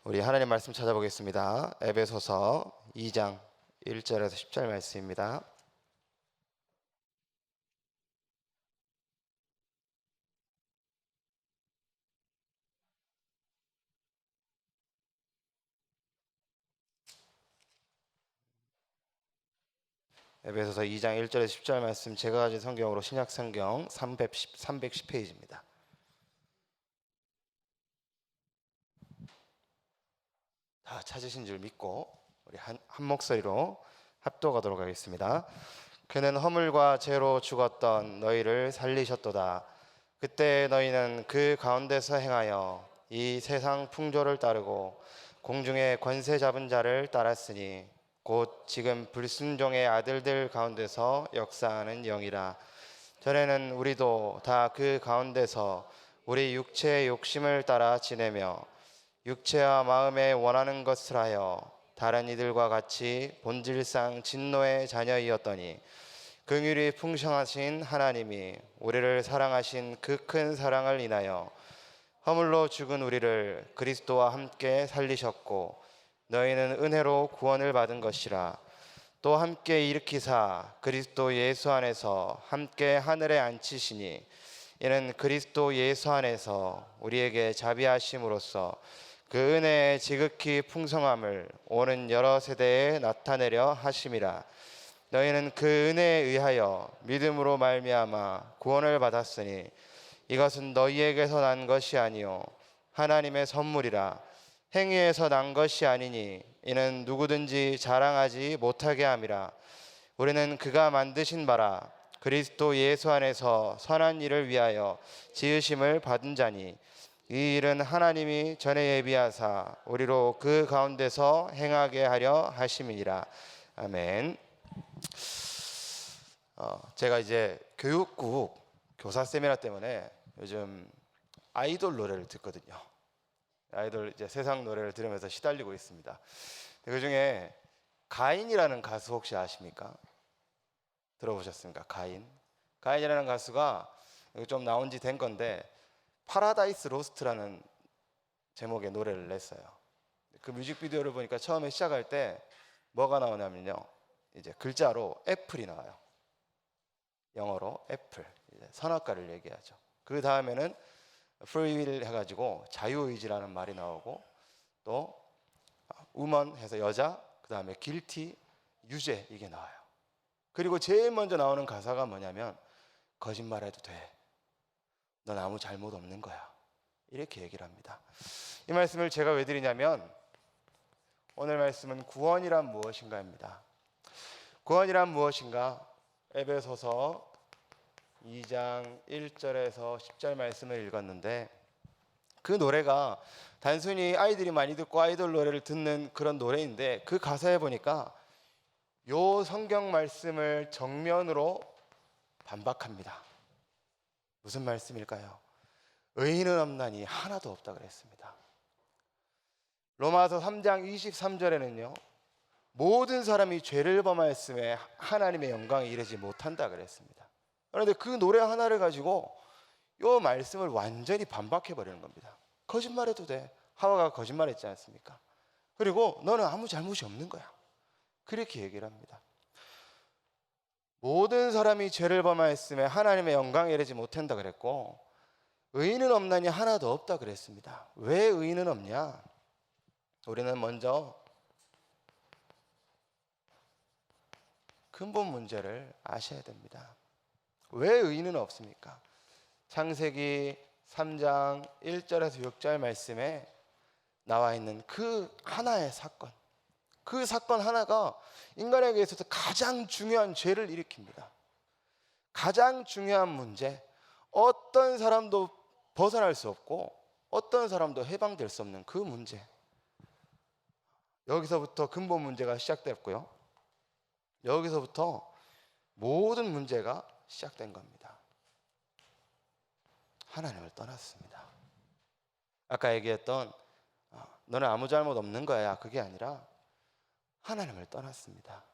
우리 하나님 말씀 찾아보겠습니다. 에베소서 2장 1절에서 10절 말씀입니다. 에베소서 2장 1절에서 10절 말씀, 제가 가진 성경으로 신약성경 310페이지입니다. 다 찾으신 줄 믿고 우리 한 목소리로 합독하도록 하겠습니다. 그는 허물과 죄로 죽었던 너희를 살리셨도다. 그때 너희는 그 가운데서 행하여 이 세상 풍조를 따르고 공중의 권세 잡은 자를 따랐으니 곧 지금 불순종의 아들들 가운데서 역사하는 영이라. 전에는 우리도 다 그 가운데서 우리 육체의 욕심을 따라 지내며 육체와 마음에 원하는 것을 하여 다른 이들과 같이 본질상 진노의 자녀이었더니 긍휼이 풍성하신 하나님이 우리를 사랑하신 그 큰 사랑을 인하여 허물로 죽은 우리를 그리스도와 함께 살리셨고 너희는 은혜로 구원을 받은 것이라. 또 함께 일으키사 그리스도 예수 안에서 함께 하늘에 앉히시니 이는 그리스도 예수 안에서 우리에게 자비하심으로써 그 은혜의 지극히 풍성함을 오는 여러 세대에 나타내려 하심이라. 너희는 그 은혜에 의하여 믿음으로 말미암아 구원을 받았으니 이것은 너희에게서 난 것이 아니요 하나님의 선물이라. 행위에서 난 것이 아니니 이는 누구든지 자랑하지 못하게 함이라. 우리는 그가 만드신 바라 그리스도 예수 안에서 선한 일을 위하여 지으심을 받은 자니 이 일은 하나님이 전에 예비하사 우리로 그 가운데서 행하게 하려 하심이니라. 아멘. 제가 이제 교육국 교사 세미나 때문에 요즘 아이돌 노래를 듣거든요. 아이돌 이제 세상 노래를 들으면서 시달리고 있습니다. 그 중에 가인이라는 가수 혹시 아십니까? 들어보셨습니까? 가인이라는 가수가 좀 나온 지 된 건데 파라다이스 로스트라는 제목의 노래를 냈어요. 그 뮤직비디오를 보니까 처음에 시작할 때 뭐가 나오냐면요, 이제 글자로 애플이 나와요. 영어로 애플, 선악과를 얘기하죠. 그 다음에는 프리윌 해가지고 자유의지라는 말이 나오고, 또 우먼 해서 여자, 그 다음에 길티, 유죄, 이게 나와요. 그리고 제일 먼저 나오는 가사가 뭐냐면 거짓말해도 돼, 넌 아무 잘못 없는 거야, 이렇게 얘기를 합니다. 이 말씀을 제가 왜 드리냐면 오늘 말씀은 구원이란 무엇인가입니다. 구원이란 무엇인가? 에베소서 2장 1절에서 10절 말씀을 읽었는데, 그 노래가 단순히 아이들이 많이 듣고 아이돌 노래를 듣는 그런 노래인데, 그 가사에 보니까 요 성경 말씀을 정면으로 반박합니다. 무슨 말씀일까요? 의인은 없나니 하나도 없다 그랬습니다. 로마서 3장 23절에는요 모든 사람이 죄를 범하였음에 하나님의 영광에 이르지 못한다 그랬습니다. 그런데 그 노래 하나를 가지고 이 말씀을 완전히 반박해 버리는 겁니다. 거짓말해도 돼. 하와가 거짓말했지 않습니까? 그리고 너는 아무 잘못이 없는 거야, 그렇게 얘기를 합니다. 모든 사람이 죄를 범하였음에 하나님의 영광에 이르지 못한다 그랬고, 의인은 없나니 하나도 없다 그랬습니다. 왜 의인은 없냐? 우리는 먼저 근본 문제를 아셔야 됩니다. 왜 의인은 없습니까? 창세기 3장 1절에서 6절 말씀에 나와 있는 그 하나의 사건, 그 사건 하나가 인간에게 있어서 가장 중요한 죄를 일으킵니다. 가장 중요한 문제, 어떤 사람도 벗어날 수 없고 어떤 사람도 해방될 수 없는 그 문제, 여기서부터 근본 문제가 시작됐고요, 여기서부터 모든 문제가 시작된 겁니다. 하나님을 떠났습니다. 아까 얘기했던 너는 아무 잘못 없는 거야, 그게 아니라 하나님을 떠났습니다.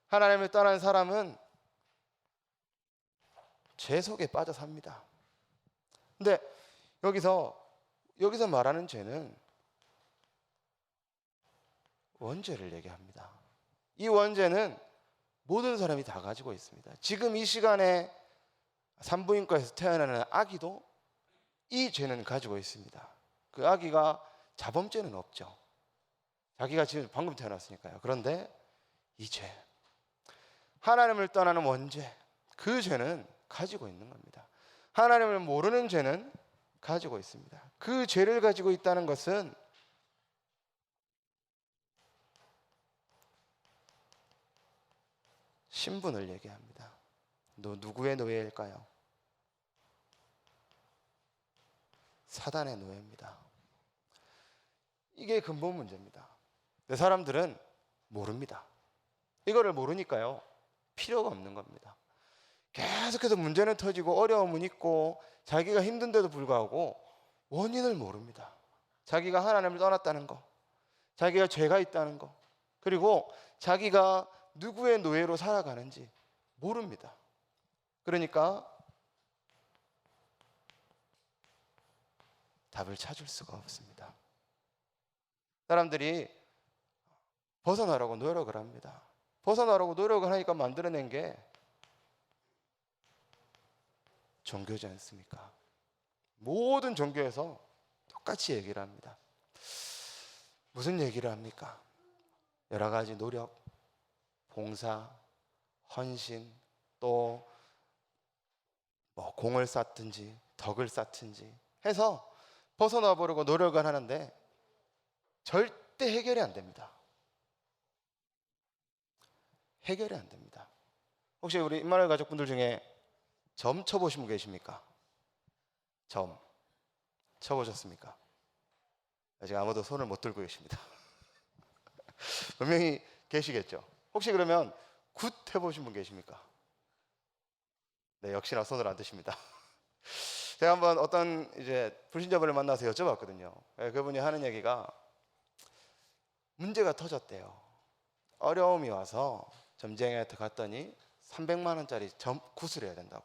하나님을 떠난 사람은 죄 속에 빠져 삽니다. 근데 여기서 말하는 죄는 원죄를 얘기합니다. 이 원죄는 모든 사람이 다 가지고 있습니다. 지금 이 시간에 산부인과에서 태어나는 아기도 이 죄는 가지고 있습니다. 그 아기가 자범죄는 없죠. 자기가 지금 방금 태어났으니까요. 그런데 이 죄, 하나님을 떠나는 원죄, 그 죄는 가지고 있는 겁니다. 하나님을 모르는 죄는 가지고 있습니다. 그 죄를 가지고 있다는 것은 신분을 얘기합니다. 누구의 노예일까요? 사단의 노예입니다. 이게 근본 문제입니다. 근데 사람들은 모릅니다. 이거를 모르니까요, 필요가 없는 겁니다. 계속해서 문제는 터지고 어려움은 있고 자기가 힘든데도 불구하고 원인을 모릅니다. 자기가 하나님을 떠났다는 거, 자기가 죄가 있다는 거, 그리고 자기가 누구의 노예로 살아가는지 모릅니다. 그러니까 답을 찾을 수가 없습니다. 사람들이 벗어나라고 노력을 합니다. 벗어나라고 노력을 하니까 만들어낸 게 종교지 않습니까? 모든 종교에서 똑같이 얘기를 합니다. 무슨 얘기를 합니까? 여러 가지 노력, 봉사, 헌신, 또 뭐 공을 쌓든지 덕을 쌓든지 해서 벗어나 보려고 노력을 하는데 절대 해결이 안 됩니다. 해결이 안 됩니다. 혹시 우리 임마누엘 가족분들 중에 점 쳐보신 분 계십니까? 점 쳐보셨습니까? 아직 아무도 손을 못 들고 계십니다. 분명히 계시겠죠. 혹시 그러면 굿 해보신 분 계십니까? 네, 역시나 손을 안 드십니다. 제가 한번 어떤 이제 불신자분을 만나서 여쭤봤거든요. 그분이 하는 얘기가 문제가 터졌대요. 어려움이 와서 점쟁이한테 갔더니 300만 원짜리 굿을 해야 된다고.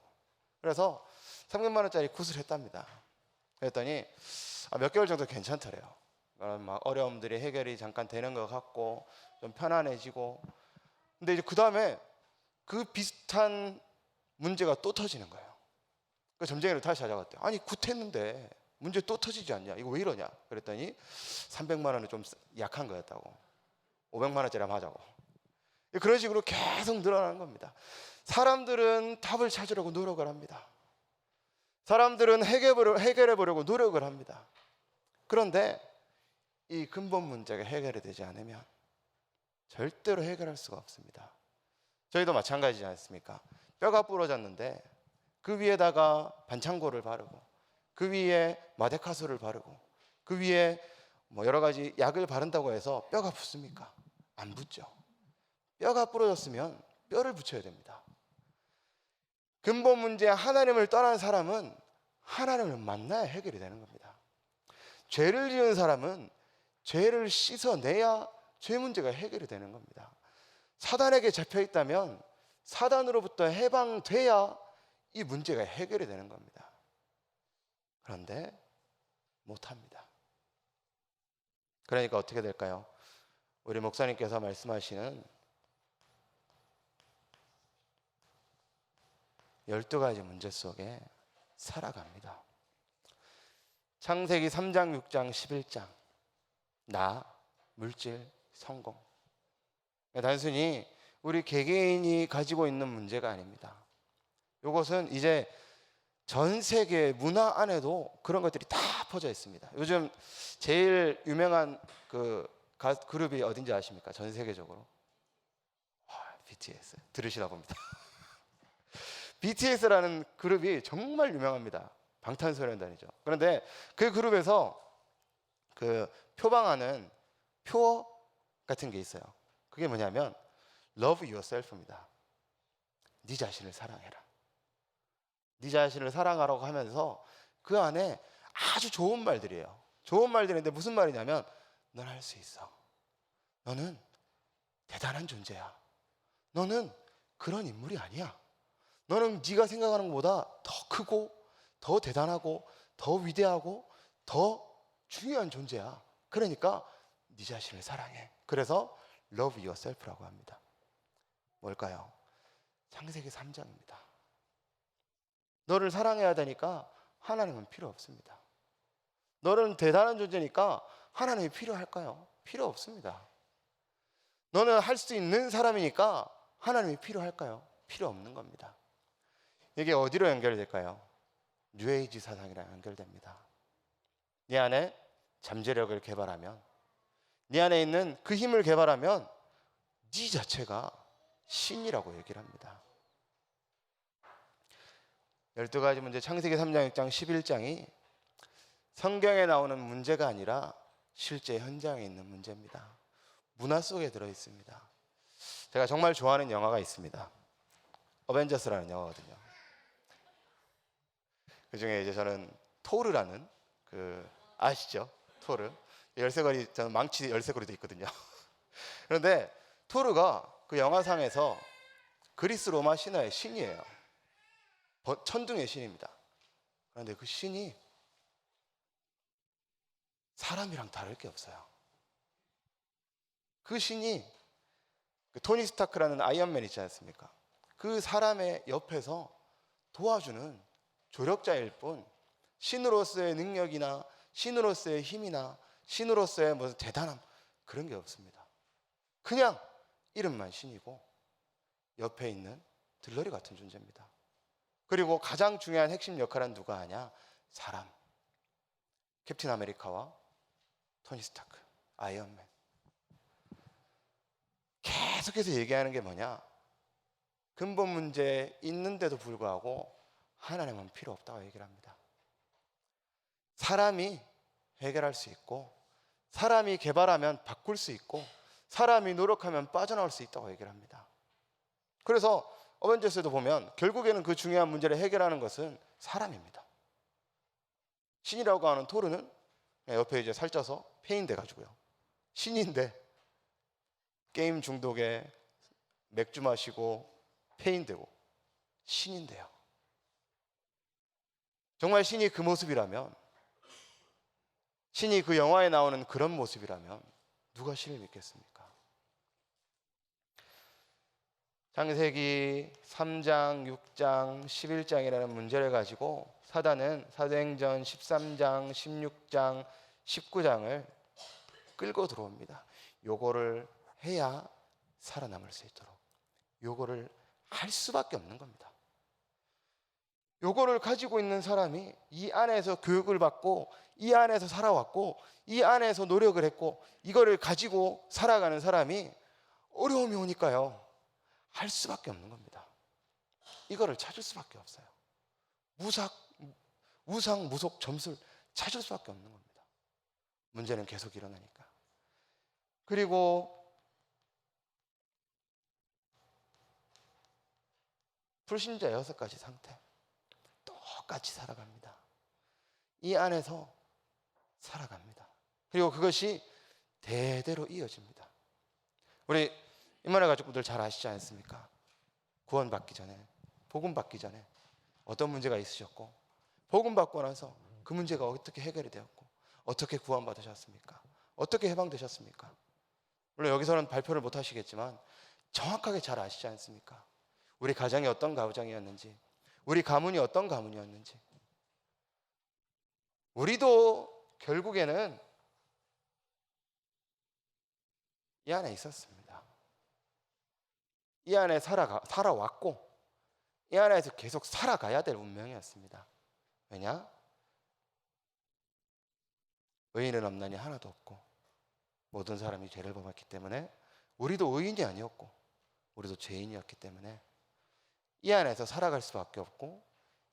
그래서 300만 원짜리 굿을 했답니다. 그랬더니 몇 개월 정도 괜찮더래요. 막 어려움들이 해결이 잠깐 되는 것 같고 좀 편안해지고. 근데 이제 그 다음에 그 비슷한 문제가 또 터지는 거예요. 그 점쟁이를 다시 찾아갔대요. 아니 굿했는데 문제 또 터지지 않냐? 이거 왜 이러냐? 그랬더니 300만 원은 좀 약한 거였다고. 500만 원짜리 한번 하자고. 그런 식으로 계속 늘어나는 겁니다. 사람들은 답을 찾으려고 노력을 합니다. 사람들은 해결해 보려고 노력을 합니다. 그런데 이 근본 문제가 해결이 되지 않으면 절대로 해결할 수가 없습니다. 저희도 마찬가지지 않습니까? 뼈가 부러졌는데 그 위에다가 반창고를 바르고 그 위에 마데카소를 바르고 그 위에 뭐 여러 가지 약을 바른다고 해서 뼈가 붙습니까? 안 붙죠. 뼈가 부러졌으면 뼈를 붙여야 됩니다. 근본 문제 하나님을 떠난 사람은 하나님을 만나야 해결이 되는 겁니다. 죄를 지은 사람은 죄를 씻어내야 죄 문제가 해결이 되는 겁니다. 사단에게 잡혀 있다면 사단으로부터 해방돼야 이 문제가 해결이 되는 겁니다. 그런데 못합니다. 그러니까 어떻게 될까요? 우리 목사님께서 말씀하시는 12가지 문제 속에 살아갑니다. 창세기 3장, 6장, 11장 나, 물질, 성공. 단순히 우리 개개인이 가지고 있는 문제가 아닙니다. 이것은 이제 전 세계 문화 안에도 그런 것들이 다 퍼져 있습니다. 요즘 제일 유명한 그 그룹이 어딘지 아십니까? 전 세계적으로 BTS 들으시나 봅니다. BTS라는 그룹이 정말 유명합니다. 방탄소년단이죠. 그런데 그 그룹에서 그 표방하는 표 같은 게 있어요. 그게 뭐냐면 Love yourself입니다. 네 자신을 사랑해라. 네 자신을 사랑하라고 하면서 그 안에 아주 좋은 말들이에요. 좋은 말들인데 무슨 말이냐면 넌 할 수 있어. 너는 대단한 존재야. 너는 그런 인물이 아니야. 너는 네가 생각하는 것보다 더 크고 더 대단하고 더 위대하고 더 중요한 존재야. 그러니까 네 자신을 사랑해. 그래서 love yourself라고 합니다. 뭘까요? 창세기 3장입니다. 너를 사랑해야 되니까 하나님은 필요 없습니다. 너는 대단한 존재니까 하나님이 필요할까요? 필요 없습니다. 너는 할 수 있는 사람이니까 하나님이 필요할까요? 필요 없는 겁니다. 이게 어디로 연결될까요? 뉴에이지 사상이랑 연결됩니다. 네 안에 잠재력을 개발하면, 네 안에 있는 그 힘을 개발하면 네 자체가 신이라고 얘기를 합니다. 12가지 문제 창세기 3장, 6장, 11장이 성경에 나오는 문제가 아니라 실제 현장에 있는 문제입니다. 문화 속에 들어있습니다. 제가 정말 좋아하는 영화가 있습니다. 어벤져스라는 영화거든요. 그 중에 이제 저는 토르라는 아시죠? 토르. 열쇠고리, 저는 망치 열쇠고리도 있거든요. 그런데 토르가 그 영화상에서 그리스 로마 신화의 신이에요. 천둥의 신입니다. 그런데 그 신이 사람이랑 다를 게 없어요. 그 신이 토니 스타크라는 아이언맨 있지 않습니까? 그 사람의 옆에서 도와주는 조력자일 뿐 신으로서의 능력이나 신으로서의 힘이나 신으로서의 무슨 대단함 그런 게 없습니다. 그냥 이름만 신이고 옆에 있는 들러리 같은 존재입니다. 그리고 가장 중요한 핵심 역할은 누가 하냐? 사람. 캡틴 아메리카와 토니 스타크, 아이언맨. 계속해서 얘기하는 게 뭐냐? 근본 문제 있는데도 불구하고 하나님은 필요 없다고 얘기를 합니다. 사람이 해결할 수 있고, 사람이 개발하면 바꿀 수 있고, 사람이 노력하면 빠져나올 수 있다고 얘기를 합니다. 그래서 어벤져스에도 보면 결국에는 그 중요한 문제를 해결하는 것은 사람입니다. 신이라고 하는 토르는 옆에 이제 살쪄서 폐인돼 가지고요. 신인데 게임 중독에 맥주 마시고 폐인되고 신인데요. 정말 신이 그 모습이라면, 신이 그 영화에 나오는 그런 모습이라면 누가 신을 믿겠습니까? 창세기 3장, 6장, 11장이라는 문제를 가지고 사단은 사도행전 13장, 16장, 19장을 끌고 들어옵니다. 요거를 해야 살아남을 수 있도록 요거를 할 수밖에 없는 겁니다. 요거를 가지고 있는 사람이 이 안에서 교육을 받고 이 안에서 살아왔고 이 안에서 노력을 했고 이거를 가지고 살아가는 사람이 어려움이 오니까요 할 수밖에 없는 겁니다. 이거를 찾을 수밖에 없어요. 우상, 무속, 점술 찾을 수밖에 없는 겁니다. 문제는 계속 일어나니까. 그리고 불신자 6가지 상태 똑같이 살아갑니다. 이 안에서 살아갑니다. 그리고 그것이 대대로 이어집니다. 우리 임마누엘 가족분들 잘 아시지 않습니까? 구원받기 전에, 복음 받기 전에 어떤 문제가 있으셨고 복음 받고 나서 그 문제가 어떻게 해결이 되었고 어떻게 구원받으셨습니까? 어떻게 해방되셨습니까? 물론 여기서는 발표를 못 하시겠지만 정확하게 잘 아시지 않습니까? 우리 가정이 어떤 가정이었는지, 우리 가문이 어떤 가문이었는지. 우리도 결국에는 이 안에 있었습니다. 이 안에 살아왔고 이 안에서 계속 살아가야 될 운명이었습니다. 왜냐? 의인은 없나니 하나도 없고 모든 사람이 죄를 범했기 때문에 우리도 의인이 아니었고 우리도 죄인이었기 때문에 이 안에서 살아갈 수밖에 없고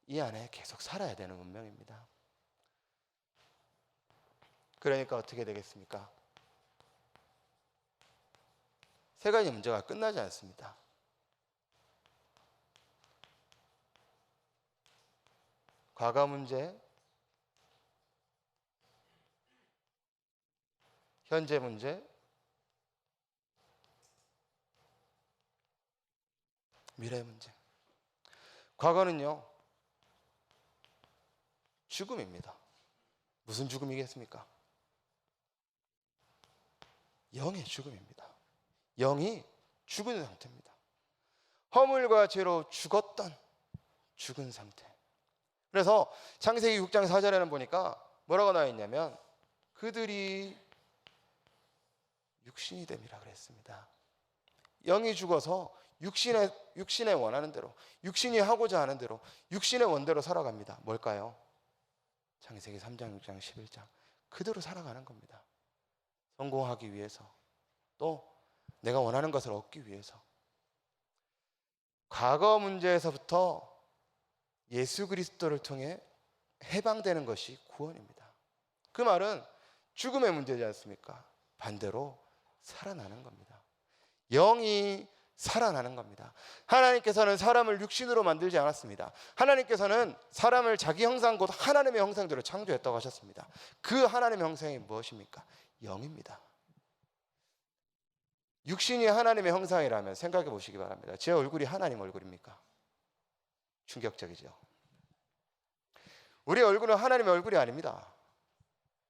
이 안에 계속 살아야 되는 운명입니다. 그러니까 어떻게 되겠습니까? 3가지 문제가 끝나지 않습니다. 과거 문제, 현재 문제, 미래 문제. 과거는요, 죽음입니다. 무슨 죽음이겠습니까? 영의 죽음입니다. 영이 죽은 상태입니다. 허물과 죄로 죽었던 죽은 상태. 그래서 창세기 6장 4절에는 보니까 뭐라고 나와 있냐면 그들이 육신이 됨이라 그랬습니다. 영이 죽어서 육신의 원하는 대로, 육신이 하고자 하는 대로, 육신의 원대로 살아갑니다. 뭘까요? 창세기 3장, 6장, 11장 그대로 살아가는 겁니다. 성공하기 위해서, 또 내가 원하는 것을 얻기 위해서. 과거 문제에서부터 예수 그리스도를 통해 해방되는 것이 구원입니다. 그 말은 죽음의 문제지 않습니까? 반대로 살아나는 겁니다. 영이 살아나는 겁니다. 하나님께서는 사람을 육신으로 만들지 않았습니다. 하나님께서는 사람을 자기 형상 곧 하나님의 형상대로 창조했다고 하셨습니다. 그 하나님의 형상이 무엇입니까? 영입니다. 육신이 하나님의 형상이라면 생각해 보시기 바랍니다. 제 얼굴이 하나님 얼굴입니까? 충격적이죠. 우리의 얼굴은 하나님의 얼굴이 아닙니다.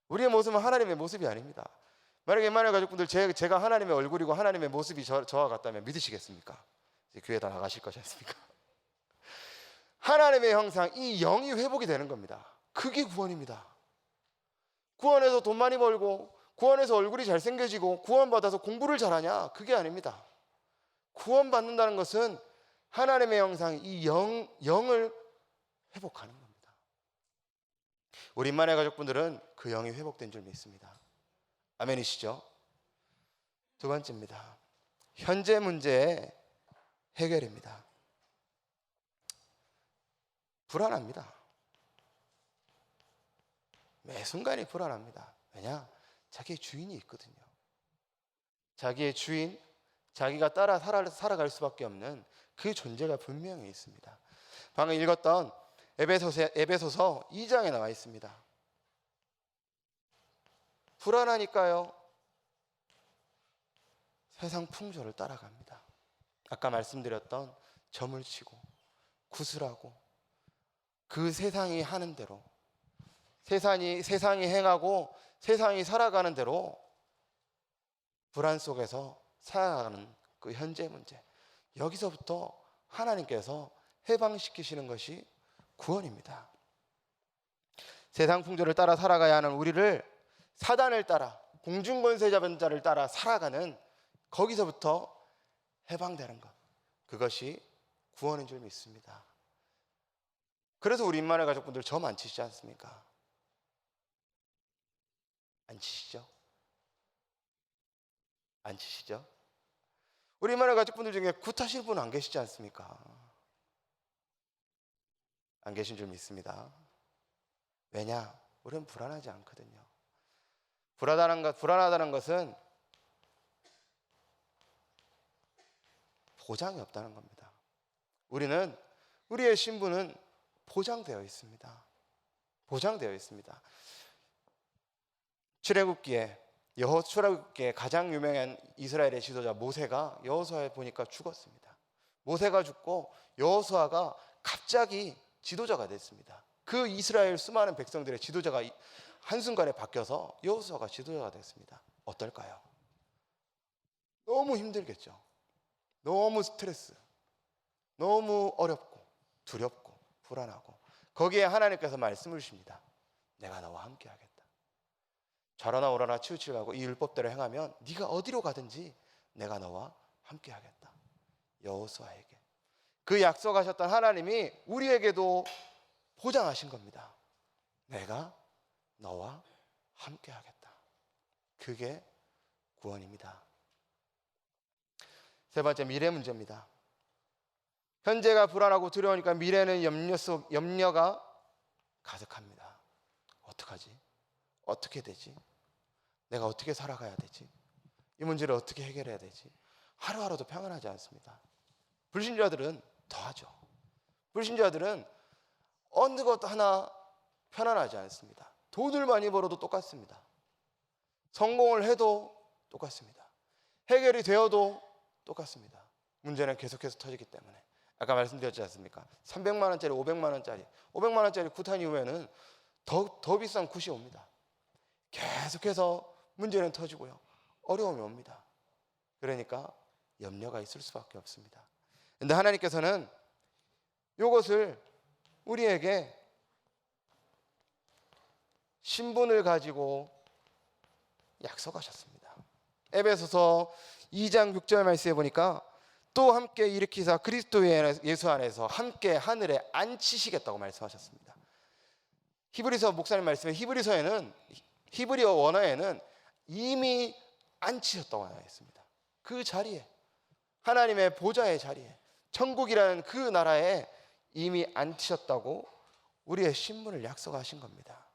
우리의 모습은 하나님의 모습이 아닙니다. 만약에 이만희 가족분들 제가 하나님의 얼굴이고 하나님의 모습이 저와 같다면 믿으시겠습니까? 이제 교회에 나가실 것이 않습니까? 하나님의 형상, 이 영이 회복이 되는 겁니다. 그게 구원입니다. 구원해서 돈 많이 벌고 구원해서 얼굴이 잘생겨지고 구원받아서 공부를 잘하냐? 그게 아닙니다. 구원받는다는 것은 하나님의 형상, 이 영을 회복하는 겁니다. 우리 임마누엘 가족분들은 그 영이 회복된 줄 믿습니다. 아멘이시죠? 두 번째입니다. 현재 문제의 해결입니다. 불안합니다. 매 순간이 불안합니다. 왜냐? 자기의 주인이 있거든요. 자기의 주인, 자기가 따라 살아갈 수밖에 없는 그 존재가 분명히 있습니다. 방금 읽었던 에베소서 2장에 나와 있습니다. 불안하니까요, 세상 풍조를 따라갑니다. 아까 말씀드렸던 점을 치고 구슬하고 그 세상이 하는 대로, 세상이 행하고 세상이 살아가는 대로 불안 속에서 살아가는 그 현재 문제, 여기서부터 하나님께서 해방시키시는 것이 구원입니다. 세상 풍조를 따라 살아가야 하는 우리를 사단을 따라, 공중권세 잡은 자를 따라 살아가는, 거기서부터 해방되는 것, 그것이 구원인 줄 믿습니다. 그래서 우리 임마누엘 가족분들 점 안 치시지 않습니까? 안 치시죠? 안 치시죠? 우리 임마누엘 가족분들 중에 굿하실 분 안 계시지 않습니까? 안 계신 줄 믿습니다. 왜냐? 우리는 불안하지 않거든요. 불안하다는 것은 보장이 없다는 겁니다. 우리의 신분은 보장되어 있습니다. 보장되어 있습니다. 출애굽기에 가장 유명한 이스라엘의 지도자 모세가 여호수아에 보니까 죽었습니다. 모세가 죽고 여호수아가 갑자기 지도자가 됐습니다. 그 이스라엘 수많은 백성들의 지도자가 한순간에 바뀌어서 여호수아가 지도자가 됐습니다. 어떨까요? 너무 힘들겠죠. 너무 스트레스, 너무 어렵고 두렵고 불안하고, 거기에 하나님께서 말씀을 주십니다. 내가 너와 함께 하겠다. 좌로나 우로나 치우치지 말고 이 율법대로 행하면 네가 어디로 가든지 내가 너와 함께 하겠다. 여호수아에게 그 약속하셨던 하나님이 우리에게도 보장하신 겁니다. 내가 너와 함께 하겠다. 그게 구원입니다. 세 번째, 미래 문제입니다. 현재가 불안하고 두려우니까 미래는 염려가 가득합니다. 어떡하지? 어떻게 되지? 내가 어떻게 살아가야 되지? 이 문제를 어떻게 해결해야 되지? 하루하루도 평안하지 않습니다. 불신자들은 더하죠. 불신자들은 어느 것 하나 편안하지 않습니다. 돈을 많이 벌어도 똑같습니다. 성공을 해도 똑같습니다. 해결이 되어도 똑같습니다. 문제는 계속해서 터지기 때문에. 아까 말씀드렸지 않습니까? 300만 원짜리, 500만 원짜리, 500만 원짜리 굿한 이후에는 더 비싼 굿이 옵니다. 계속해서 문제는 터지고요. 어려움이 옵니다. 그러니까 염려가 있을 수밖에 없습니다. 그런데 하나님께서는 이것을 우리에게 신분을 가지고 약속하셨습니다. 에베소서 2장 6절 말씀에 보니까 또 함께 일으키사 그리스도 예수 안에서 함께 하늘에 앉히시겠다고 말씀하셨습니다. 히브리서 목사님 말씀에 히브리어 원어에는 이미 앉히셨다고 나와 있습니다. 그 자리에, 하나님의 보좌의 자리에, 천국이라는 그 나라에 이미 앉히셨다고 우리의 신분을 약속하신 겁니다.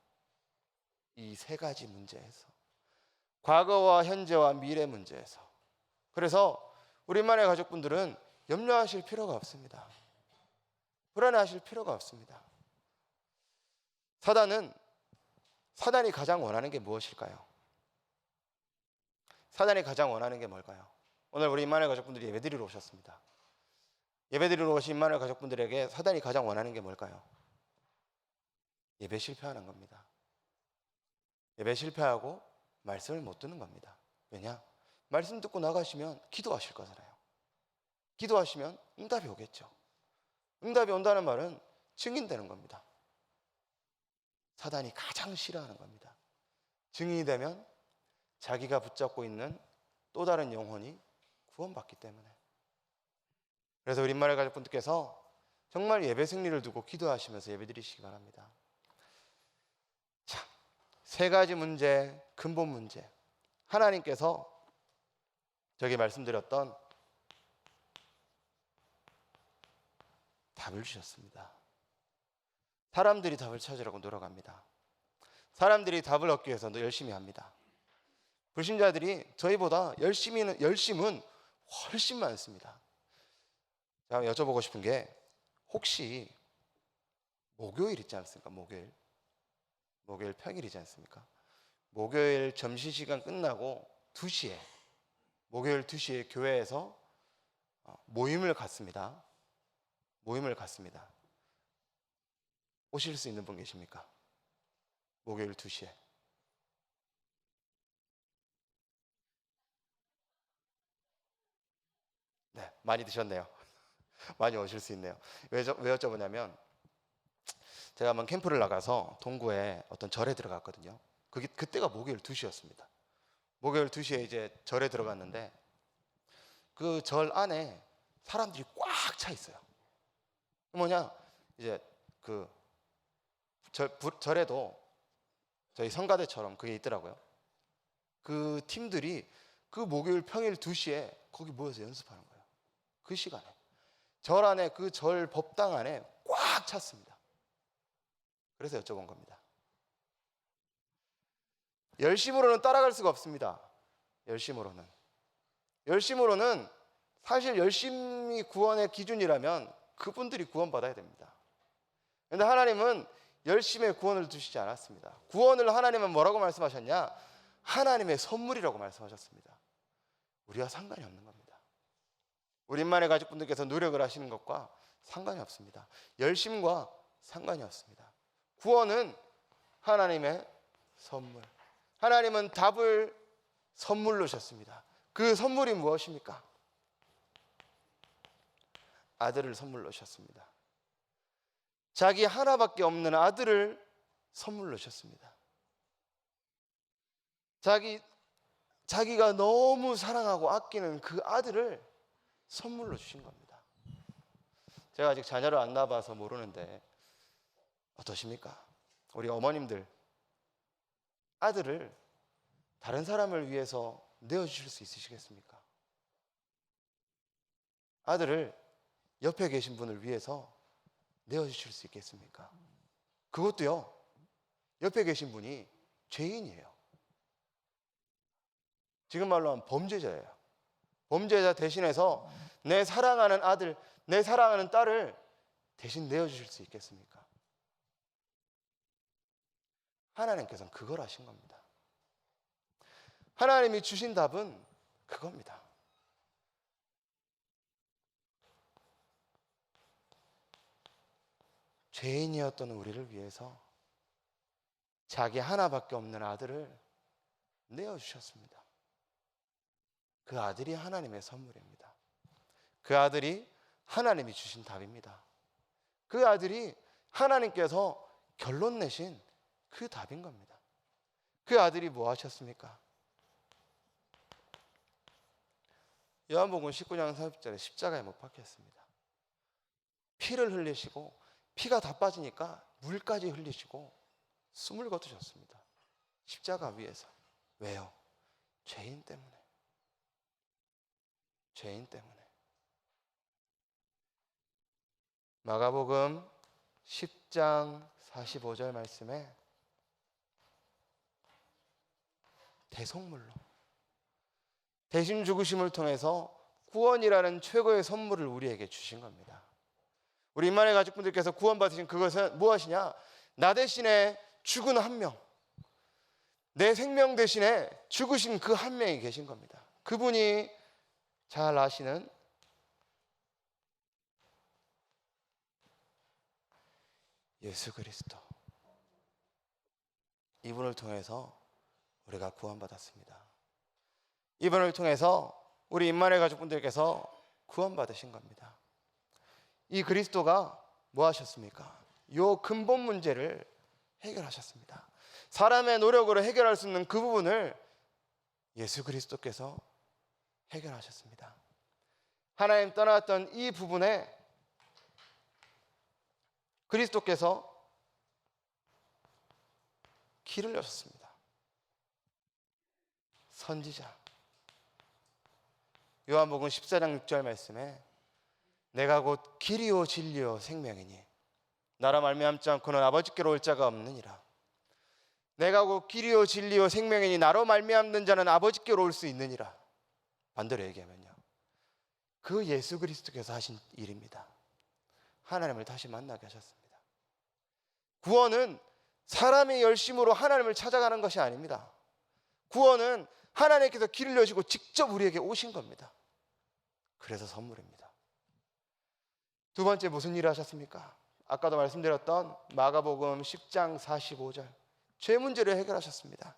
이 세 가지 문제에서, 과거와 현재와 미래 문제에서. 그래서 우리만의 가족분들은 염려하실 필요가 없습니다. 불안해하실 필요가 없습니다. 사단이 가장 원하는 게 무엇일까요? 사단이 가장 원하는 게 뭘까요? 오늘 우리 임마누엘 가족분들이 예배드리러 오셨습니다. 예배드리러 오신 임마누엘 가족분들에게 사단이 가장 원하는 게 뭘까요? 예배 실패하는 겁니다. 예배 실패하고 말씀을 못 듣는 겁니다. 왜냐? 말씀 듣고 나가시면 기도하실 거잖아요. 기도하시면 응답이 오겠죠. 응답이 온다는 말은 증인되는 겁니다. 사단이 가장 싫어하는 겁니다. 증인이 되면 자기가 붙잡고 있는 또 다른 영혼이 구원받기 때문에. 그래서 우리 임마누엘 가족분들께서 정말 예배 승리를 두고 기도하시면서 예배드리시기 바랍니다. 자, 세 가지 문제, 근본 문제. 하나님께서 저기 말씀드렸던 답을 주셨습니다. 사람들이 답을 찾으려고 노력합니다. 사람들이 답을 얻기 위해서 열심히 합니다. 불신자들이 저희보다 열심은 훨씬 많습니다. 제가 여쭤보고 싶은 게, 혹시 목요일 있지 않습니까? 목요일 평일이지 않습니까? 목요일 점심시간 끝나고 2시에, 목요일 2시에 교회에서 모임을 갖습니다. 오실 수 있는 분 계십니까? 목요일 2시에. 네, 많이 드셨네요. 많이 오실 수 있네요. 왜 여쭤보냐면, 제가 한번 캠프를 나가서 동구에 어떤 절에 들어갔거든요. 그때가 목요일 2시였습니다. 목요일 2시에 이제 절에 들어갔는데, 그 절 안에 사람들이 꽉 차 있어요. 뭐냐, 이제 그 절에도 저희 성가대처럼 그게 있더라고요. 그 팀들이 그 목요일 평일 2시에 거기 모여서 연습하는 거예요. 그 시간에 절 안에, 그 절 법당 안에 꽉 찼습니다. 그래서 여쭤본 겁니다. 열심으로는 따라갈 수가 없습니다. 열심으로는 사실 열심히 구원의 기준이라면 그분들이 구원받아야 됩니다. 그런데 하나님은 열심의 구원을 두시지 않았습니다. 구원을 하나님은 뭐라고 말씀하셨냐? 하나님의 선물이라고 말씀하셨습니다. 우리와 상관이 없는 겁니다. 우리 임마누엘 가족분들께서 노력을 하시는 것과 상관이 없습니다. 열심과 상관이 없습니다. 구원은 하나님의 선물. 하나님은 답을 선물로 주셨습니다. 그 선물이 무엇입니까? 아들을 선물로 주셨습니다. 자기 하나밖에 없는 아들을 선물로 주셨습니다. 자기가 너무 사랑하고 아끼는 그 아들을 선물로 주신 겁니다. 제가 아직 자녀를 안 낳아봐서 모르는데 어떠십니까? 우리 어머님들, 아들을 다른 사람을 위해서 내어주실 수 있으시겠습니까? 아들을 옆에 계신 분을 위해서 내어주실 수 있겠습니까? 그것도요, 옆에 계신 분이 죄인이에요. 지금 말로 하면 범죄자예요. 범죄자 대신해서 내 사랑하는 아들, 내 사랑하는 딸을 대신 내어주실 수 있겠습니까? 하나님께서는 그걸 하신 겁니다. 하나님이 주신 답은 그겁니다. 죄인이었던 우리를 위해서 자기 하나밖에 없는 아들을 내어주셨습니다. 그 아들이 하나님의 선물입니다. 그 아들이 하나님이 주신 답입니다. 그 아들이 하나님께서 결론 내신 그 답인 겁니다. 그 아들이 뭐 하셨습니까? 요한복음 19장 30절에 십자가에 못 박혔습니다. 피를 흘리시고 피가 다 빠지니까 물까지 흘리시고 숨을 거두셨습니다. 십자가 위에서. 왜요? 죄인 때문에. 죄인 때문에. 마가복음 10장 45절 말씀에 대속물로 대신 죽으심을 통해서 구원이라는 최고의 선물을 우리에게 주신 겁니다. 우리 임마누엘 가족분들께서 구원받으신 그것은 무엇이냐? 나 대신에 죽은 한 명, 내 생명 대신에 죽으신 그 한 명이 계신 겁니다. 그분이 잘 아시는 예수 그리스도. 이분을 통해서 우리가 구원받았습니다. 이분을 통해서 우리 임마누엘 가족분들께서 구원받으신 겁니다. 이 그리스도가 뭐 하셨습니까? 요 근본 문제를 해결하셨습니다. 사람의 노력으로 해결할 수 있는 그 부분을 예수 그리스도께서 해결하셨습니다. 하나님 떠났던 이 부분에 그리스도께서 길을 여셨습니다. 선지자. 요한복음 14장 6절 말씀에 내가 곧 길이요 진리요 생명이니 나라 말미암지 않고는 아버지께로 올 자가 없느니라. 내가 곧 길이요 진리요 생명이니 나로 말미암는 자는 아버지께로 올 수 있느니라. 반대로 얘기하면요, 그 예수 그리스도께서 하신 일입니다. 하나님을 다시 만나게 하셨습니다. 구원은 사람의 열심으로 하나님을 찾아가는 것이 아닙니다. 구원은 하나님께서 길을 여시고 직접 우리에게 오신 겁니다. 그래서 선물입니다. 두 번째 무슨 일을 하셨습니까? 아까도 말씀드렸던 마가복음 10장 45절 죄 문제를 해결하셨습니다.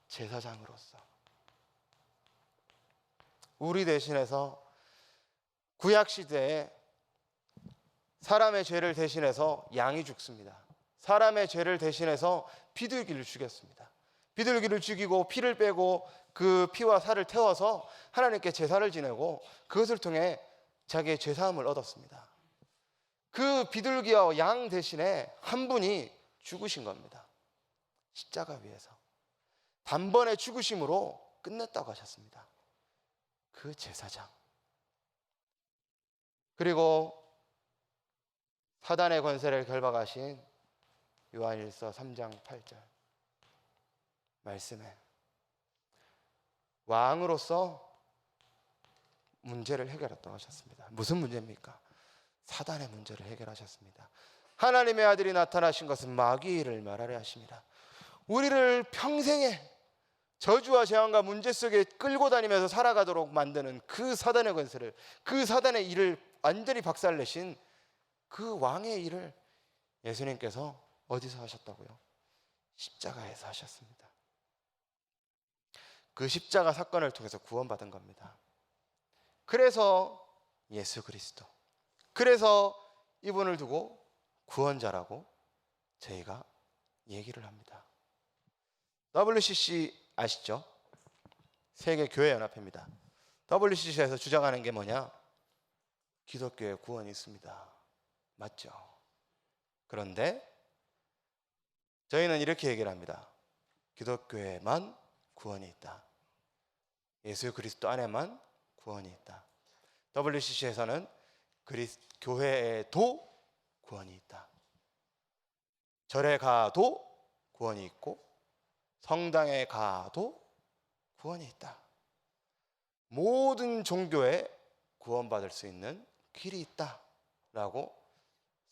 제사장으로서 우리 대신해서 구약시대에 사람의 죄를 대신해서 양이 죽습니다. 사람의 죄를 대신해서 비둘기를 죽였습니다. 비둘기를 죽이고 피를 빼고 그 피와 살을 태워서 하나님께 제사를 지내고 그것을 통해 자기의 죄사함을 얻었습니다. 그 비둘기와 양 대신에 한 분이 죽으신 겁니다. 십자가 위에서 단번에 죽으심으로 끝냈다고 하셨습니다. 그 제사장. 그리고 사단의 권세를 결박하신 요한일서 3장 8절 말씀에 왕으로서 문제를 해결했다고 하셨습니다. 무슨 문제입니까? 사단의 문제를 해결하셨습니다. 하나님의 아들이 나타나신 것은 마귀의 일을 말하려 하십니다. 우리를 평생에 저주와 재앙과 문제 속에 끌고 다니면서 살아가도록 만드는 그 사단의 권세를, 그 사단의 일을 완전히 박살내신 그 왕의 일을 예수님께서 어디서 하셨다고요? 십자가에서 하셨습니다. 그 십자가 사건을 통해서 구원받은 겁니다. 그래서 예수 그리스도, 그래서 이분을 두고 구원자라고 저희가 얘기를 합니다. WCC 아시죠? 세계교회연합회입니다. WCC에서 주장하는 게 뭐냐? 기독교에 구원이 있습니다. 맞죠? 그런데 저희는 이렇게 얘기를 합니다. 기독교에만 구원이 있다. 예수 그리스도 안에만 구원이 있다. WCC에서는 교회에도 구원이 있다. 절에 가도 구원이 있고 성당에 가도 구원이 있다. 모든 종교에 구원받을 수 있는 길이 있다라고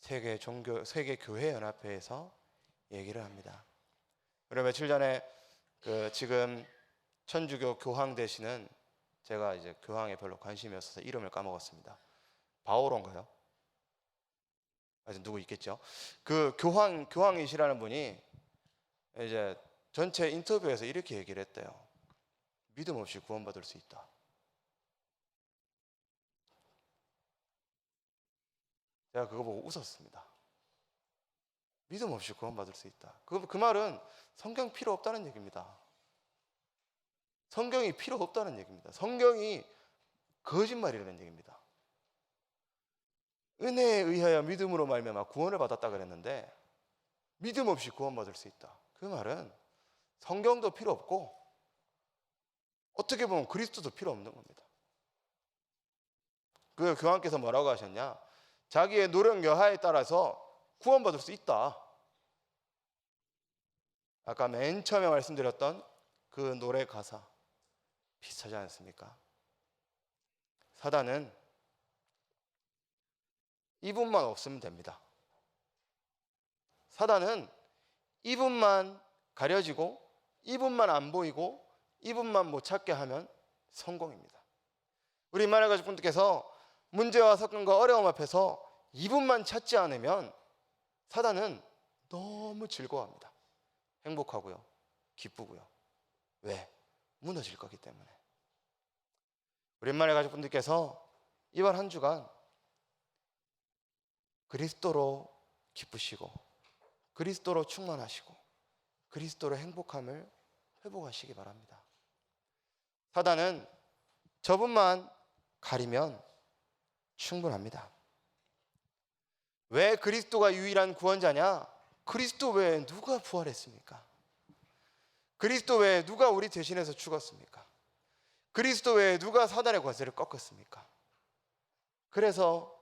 세계교회연합회에서 얘기를 합니다. 그리고 며칠 전에 지금 천주교 교황 되시는, 제가 이제 교황에 별로 관심이 없어서 이름을 까먹었습니다. 바오로인가요? 아직 누구 있겠죠? 그 교황이시라는 분이 이제 전체 인터뷰에서 이렇게 얘기를 했대요. 믿음 없이 구원받을 수 있다. 제가 그거 보고 웃었습니다. 믿음 없이 구원받을 수 있다. 그 말은 성경 필요 없다는 얘기입니다. 성경이 필요 없다는 얘기입니다. 성경이 거짓말이라는 얘기입니다. 은혜에 의하여 믿음으로 말미암아 구원을 받았다 그랬는데 믿음 없이 구원받을 수 있다. 그 말은 성경도 필요 없고 어떻게 보면 그리스도도 필요 없는 겁니다. 그 교황께서 뭐라고 하셨냐? 자기의 노력 여하에 따라서 구원받을 수 있다. 아까 맨 처음에 말씀드렸던 그 노래 가사 비슷하지 않습니까? 사단은 이분만 없으면 됩니다. 사단은 이분만 가려지고 이분만 안 보이고 이분만 못 찾게 하면 성공입니다. 우리 만화 가족분들께서 문제와 사건과 어려움 앞에서 이분만 찾지 않으면 사단은 너무 즐거워합니다. 행복하고요. 기쁘고요. 왜? 무너질 거기 때문에. 우리 만화 가족분들께서 이번 한 주간 그리스도로 기쁘시고 그리스도로 충만하시고 그리스도로 행복함을 회복하시기 바랍니다. 사단은 저분만 가리면 충분합니다. 왜 그리스도가 유일한 구원자냐? 그리스도 외에 누가 부활했습니까? 그리스도 외에 누가 우리 대신해서 죽었습니까? 그리스도 외에 누가 사단의 권세를 꺾었습니까? 그래서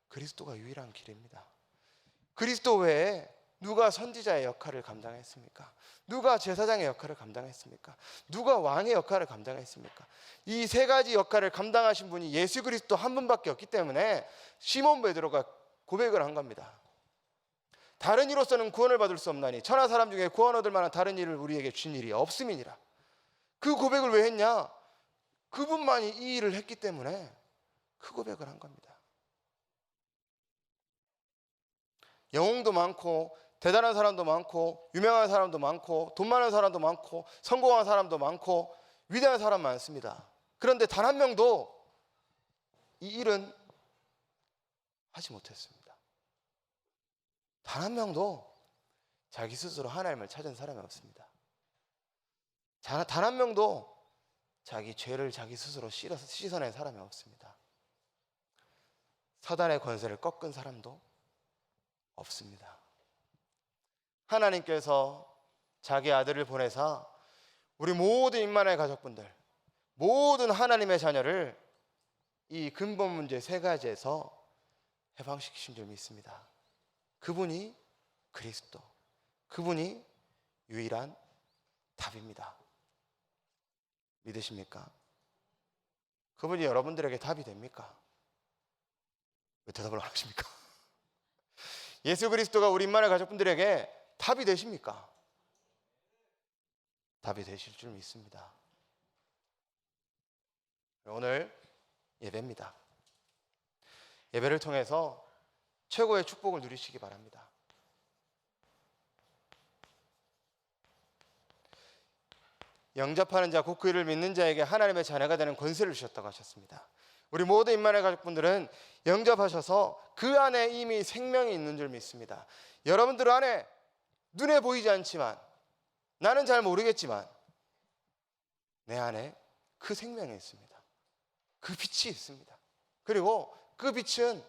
그리스도가 유일한 길입니다. 그리스도 외에 누가 선지자의 역할을 감당했습니까? 누가 제사장의 역할을 감당했습니까? 누가 왕의 역할을 감당했습니까? 이 세 가지 역할을 감당하신 분이 예수 그리스도 한 분밖에 없기 때문에 시몬 베드로가 고백을 한 겁니다. 다른 이로서는 구원을 받을 수 없나니 천하 사람 중에 구원 얻을 만한 다른 일을 우리에게 주신 일이 없음이니라. 그 고백을 왜 했냐? 그분만이 이 일을 했기 때문에 그 고백을 한 겁니다. 영웅도 많고 대단한 사람도 많고 유명한 사람도 많고 돈 많은 사람도 많고 성공한 사람도 많고 위대한 사람 많습니다. 그런데 단 한 명도 이 일은 하지 못했습니다. 단 한 명도 자기 스스로 하나님을 찾은 사람이 없습니다. 단 한 명도 자기 죄를 자기 스스로 씻어낸 사람이 없습니다. 사단의 권세를 꺾은 사람도 없습니다. 하나님께서 자기 아들을 보내사 우리 모든 임마누엘 가족분들, 모든 하나님의 자녀를 이 근본 문제 세 가지에서 해방시키신 줄 믿습니다. 그분이 그리스도, 그분이 유일한 답입니다. 믿으십니까? 그분이 여러분들에게 답이 됩니까? 왜 대답을 안 하십니까? 예수 그리스도가 우리 임마누엘 가족분들에게 답이 되십니까? 답이 되실 줄 믿습니다. 오늘 예배입니다. 예배를 통해서 최고의 축복을 누리시기 바랍니다. 영접하는 자, 곧 그 이를 믿는 자에게 하나님의 자녀가 되는 권세를 주셨다고 하셨습니다. 우리 모든 임마누엘 가족분들은 영접하셔서 그 안에 이미 생명이 있는 줄 믿습니다. 여러분들 안에 눈에 보이지 않지만, 나는 잘 모르겠지만 내 안에 그 생명이 있습니다. 그 빛이 있습니다. 그리고 그 빛은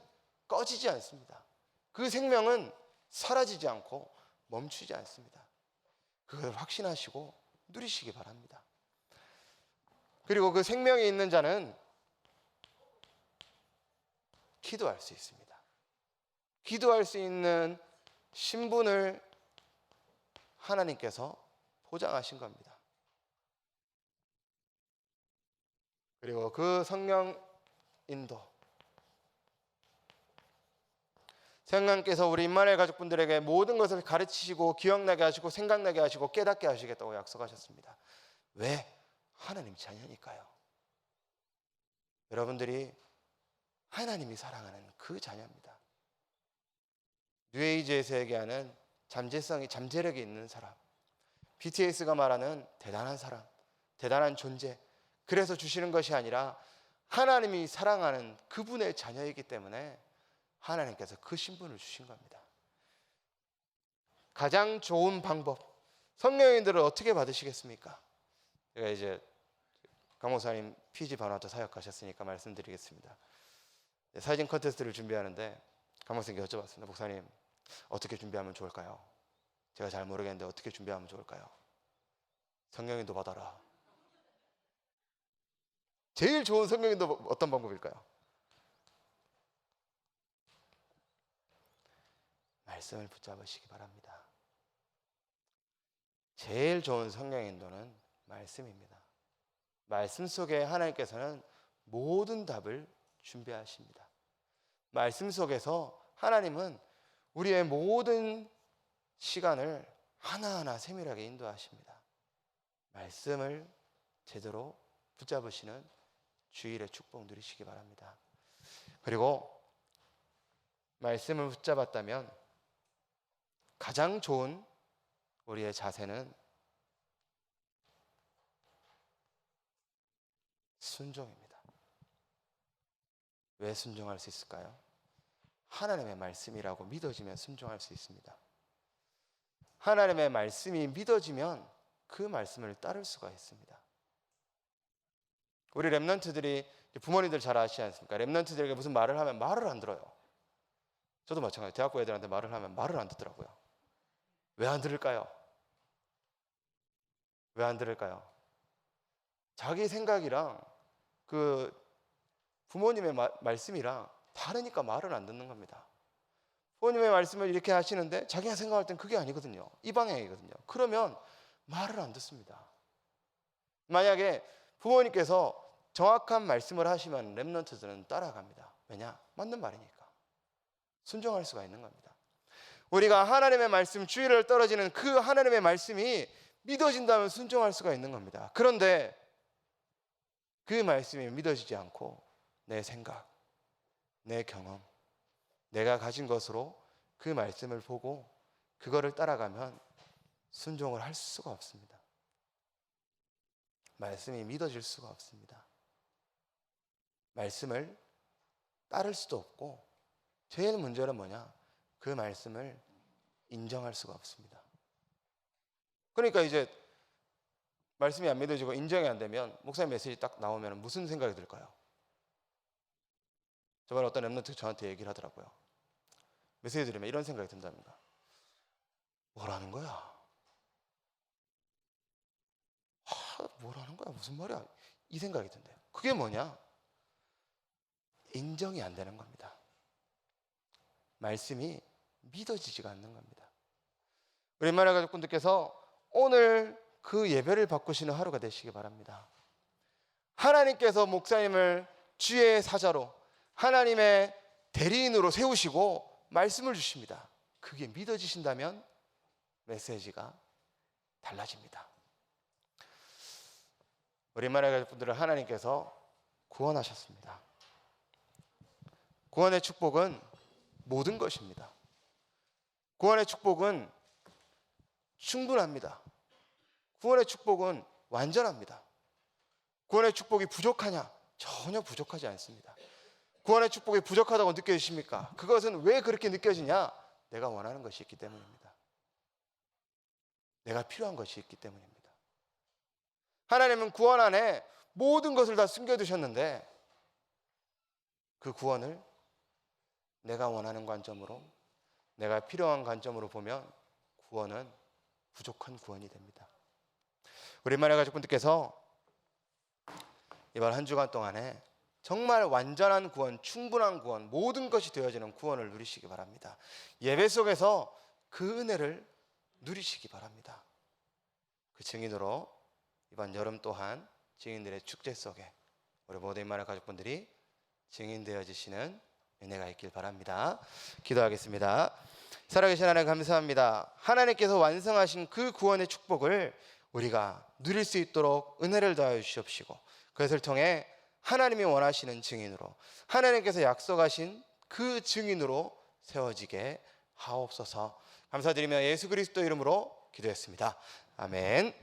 꺼지지 않습니다. 그 생명은 사라지지 않고 멈추지 않습니다. 그걸 확신하시고 누리시기 바랍니다. 그리고 그 생명이 있는 자는 기도할 수 있습니다. 기도할 수 있는 신분을 하나님께서 보장하신 겁니다. 그리고 그 성령 인도, 성령께서 우리 임마누엘 가족분들에게 모든 것을 가르치시고 기억나게 하시고 생각나게 하시고 깨닫게 하시겠다고 약속하셨습니다. 왜? 하나님 자녀니까요. 여러분들이 하나님이 사랑하는 그 자녀입니다. 뉴에이지에서 얘기하는 잠재력이 있는 사람, BTS가 말하는 대단한 사람, 대단한 존재, 그래서 주시는 것이 아니라 하나님이 사랑하는 그분의 자녀이기 때문에 하나님께서 그 신분을 주신 겁니다. 가장 좋은 방법, 성령님들을 어떻게 받으시겠습니까? 제가 이제 강 목사님 피지 반환자 사역하셨으니까 말씀드리겠습니다. 사진 콘테스트를 준비하는데 강 목사님께 여쭤봤습니다. 목사님, 어떻게 준비하면 좋을까요? 제가 잘 모르겠는데 어떻게 준비하면 좋을까요? 성령님도 받아라. 제일 좋은 성령님도 어떤 방법일까요? 말씀을 붙잡으시기 바랍니다. 제일 좋은 성령 인도는 말씀입니다. 말씀 속에 하나님께서는 모든 답을 준비하십니다. 말씀 속에서 하나님은 우리의 모든 시간을 하나하나 세밀하게 인도하십니다. 말씀을 제대로 붙잡으시는 주일의 축복 누리시기 바랍니다. 그리고 말씀을 붙잡았다면 가장 좋은 우리의 자세는 순종입니다. 왜 순종할 수 있을까요? 하나님의 말씀이라고 믿어지면 순종할 수 있습니다. 하나님의 말씀이 믿어지면 그 말씀을 따를 수가 있습니다. 우리 렘넌트들이, 부모님들 잘 아시지 않습니까? 렘넌트들에게 무슨 말을 하면 말을 안 들어요. 저도 마찬가지예요. 대학교 애들한테 말을 하면 말을 안 듣더라고요. 왜 안 들을까요? 왜 안 들을까요? 자기 생각이랑 그 부모님의 말씀이랑 다르니까 말을 안 듣는 겁니다. 부모님의 말씀을 이렇게 하시는데 자기가 생각할 땐 그게 아니거든요. 이 방향이거든요. 그러면 말을 안 듣습니다. 만약에 부모님께서 정확한 말씀을 하시면 렘넌트들은 따라갑니다. 왜냐? 맞는 말이니까. 순종할 수가 있는 겁니다. 우리가 하나님의 말씀, 주의를 떨어지는 그 하나님의 말씀이 믿어진다면 순종할 수가 있는 겁니다. 그런데 그 말씀이 믿어지지 않고 내 생각, 내 경험, 내가 가진 것으로 그 말씀을 보고 그거를 따라가면 순종을 할 수가 없습니다. 말씀이 믿어질 수가 없습니다. 말씀을 따를 수도 없고, 제일 문제는 뭐냐? 그 말씀을 인정할 수가 없습니다. 그러니까 이제 말씀이 안 믿어지고 인정이 안 되면 목사님 메시지 딱 나오면 무슨 생각이 들까요? 저번에 어떤 렘넌트 저한테 얘기를 하더라고요. 메시지 들으면 이런 생각이 든답니다. 뭐라는 거야? 뭐라는 거야? 무슨 말이야? 이 생각이 든대요. 그게 뭐냐? 인정이 안 되는 겁니다. 말씀이 믿어지지가 않는 겁니다. 우리 만화 가족분들께서 오늘 그 예배를 바꾸시는 하루가 되시기 바랍니다. 하나님께서 목사님을 주의 사자로, 하나님의 대리인으로 세우시고 말씀을 주십니다. 그게 믿어지신다면 메시지가 달라집니다. 우리 만화 가족분들을 하나님께서 구원하셨습니다. 구원의 축복은 모든 것입니다. 구원의 축복은 충분합니다. 구원의 축복은 완전합니다. 구원의 축복이 부족하냐? 전혀 부족하지 않습니다. 구원의 축복이 부족하다고 느껴지십니까? 그것은 왜 그렇게 느껴지냐? 내가 원하는 것이 있기 때문입니다. 내가 필요한 것이 있기 때문입니다. 하나님은 구원 안에 모든 것을 다 숨겨두셨는데 그 구원을 내가 원하는 관점으로, 내가 필요한 관점으로 보면 구원은 부족한 구원이 됩니다. 우리 만화 가족분들께서 이번 한 주간 동안에 정말 완전한 구원, 충분한 구원, 모든 것이 되어지는 구원을 누리시기 바랍니다. 예배 속에서 그 은혜를 누리시기 바랍니다. 그 증인으로 이번 여름 또한 증인들의 축제 속에 우리 모든 만화 가족분들이 증인되어지시는 은혜가 있길 바랍니다. 기도하겠습니다. 살아계신 하나님 감사합니다. 하나님께서 완성하신 그 구원의 축복을 우리가 누릴 수 있도록 은혜를 더하여 주시옵시고, 그것을 통해 하나님이 원하시는 증인으로, 하나님께서 약속하신 그 증인으로 세워지게 하옵소서. 감사드리며 예수 그리스도 이름으로 기도했습니다. 아멘.